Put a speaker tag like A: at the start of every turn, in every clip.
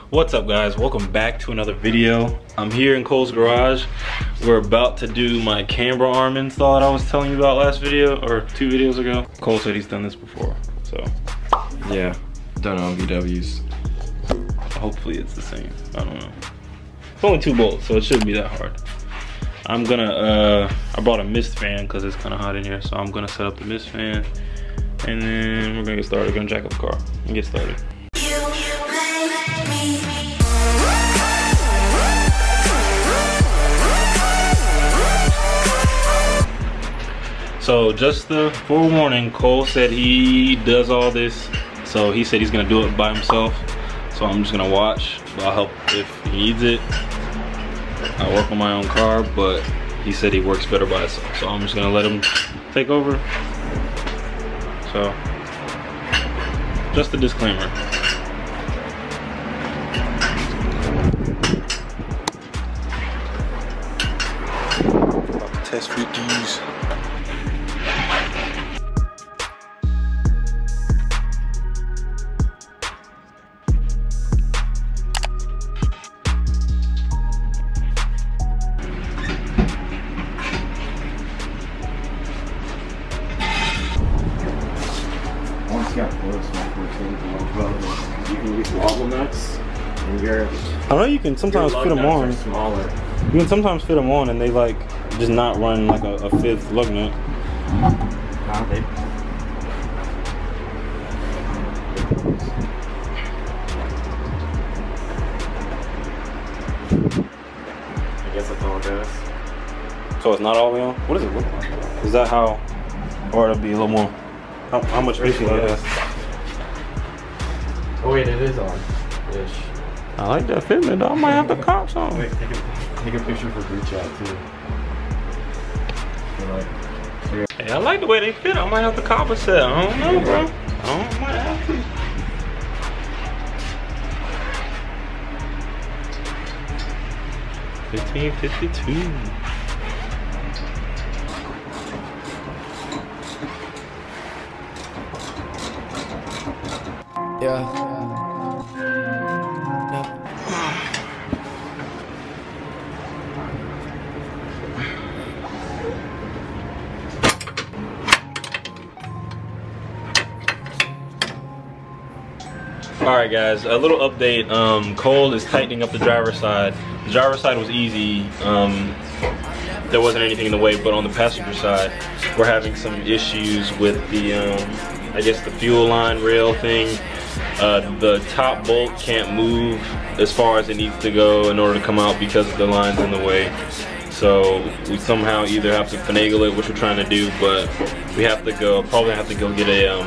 A: What's up guys, welcome back to another video. I'm here in Cole's garage. We're about to do my Camber Arm install that I was telling you about last video, or 2 videos ago. Cole said he's done this before, so.
B: Yeah, done on VWs.
A: Hopefully it's the same, I don't know. It's only 2 bolts, so it shouldn't be that hard. I'm gonna, I brought a mist fan because it's kind of hot in here, so I'm gonna set up the mist fan. And then we're gonna get started. We're gonna jack up the car and get started. So just the forewarning, Cole said he does all this. So he said he's gonna do it by himself. So I'm just gonna watch. I'll help if he needs it. I work on my own car, but he said he works better by himself. So I'm just gonna let him take over. So, just a disclaimer. Test fit these. I know you can sometimes fit them on.
B: Smaller.
A: You can sometimes fit them on and they like just not run like a 5th lug nut.
B: Nah, they... I guess that's all it does.
A: So it's not all the way on? What does it look like? Is that how, or it'll be a little more, how much space you have?
B: Oh wait, it is on. Ish.
A: I like that fitment though. I might have to cop some.
B: Wait, take a picture for group chat too.
A: Hey, I like the way they fit. I might have to cop a set. I don't know, bro. I might have to. $15.52.
C: Yeah.
A: Alright guys, a little update. Cole is tightening up the driver's side. The driver's side was easy. There wasn't anything in the way, but on the passenger side, we're having some issues with the, I guess the fuel line rail thing. The top bolt can't move as far as it needs to go in order to come out because the line's in the way. So we somehow either have to finagle it, which we're trying to do, but we have to go, probably have to go get a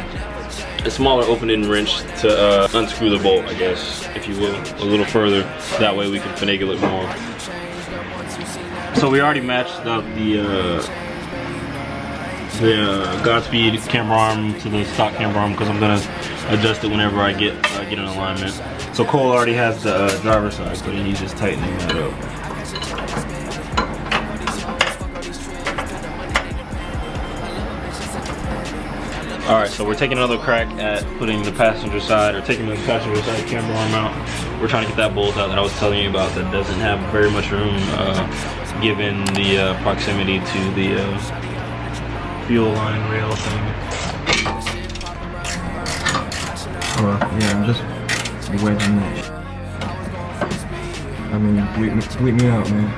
A: smaller opening wrench to unscrew the bolt, I guess, if you will, a little further. That way we can finagle it more. So we already matched up the Godspeed Camber Arm to the stock Camber Arm because I'm gonna adjust it whenever I get in alignment. So Cole already has the driver's side, so then he's just tightening that up. Alright, so we're taking another crack at putting the passenger side, or taking the passenger side camber arm out. We're trying to get that bolt out that I was telling you about that doesn't have very much room given the proximity to the fuel line rail thing.
B: Yeah, I'm just wedging it. I mean, bleep me out, man.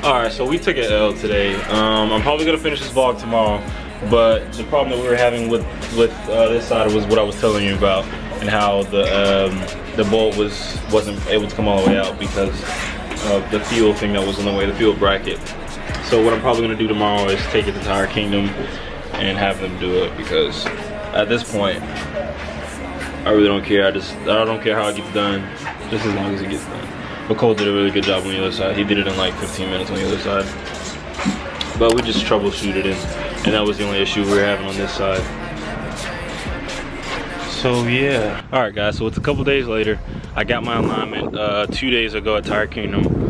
A: Alright, so we took an L today. I'm probably gonna finish this vlog tomorrow, but the problem that we were having with this side was what I was telling you about, and how the the bolt wasn't able to come all the way out because of the fuel thing that was in the way, the fuel bracket. So what I'm probably gonna do tomorrow is take it to Tire Kingdom and have them do it, because at this point, I really don't care. I don't care how it gets done, just as long as it gets done. But Cole did a really good job on the other side. He did it in like 15 minutes on the other side. But we just troubleshooted it, and that was the only issue we were having on this side. So yeah. All right guys, so it's a couple days later. I got my alignment 2 days ago at Tire Kingdom.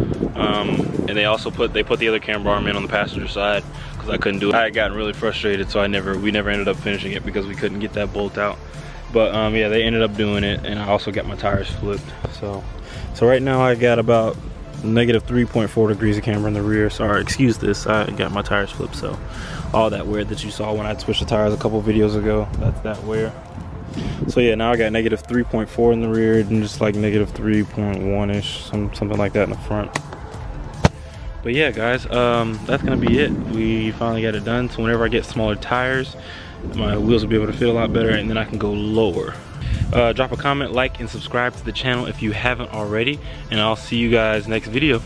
A: And they also put the other camber arm in on the passenger side because I couldn't do it. I had gotten really frustrated, so we never ended up finishing it because we couldn't get that bolt out. But yeah, they ended up doing it, and I also got my tires flipped. So right now I got about negative 3.4 degrees of camber in the rear. Sorry, excuse this, I got my tires flipped. So all that wear that you saw when I switched the tires a couple videos ago, that's that wear. So yeah, now I got negative 3.4 in the rear and just like negative 3.1-ish, something like that in the front. But yeah guys, that's gonna be it. We finally got it done. So whenever I get smaller tires, my wheels will be able to fit a lot better, and then I can go lower. Drop a comment, like, and subscribe to the channel if you haven't already, and I'll see you guys next video.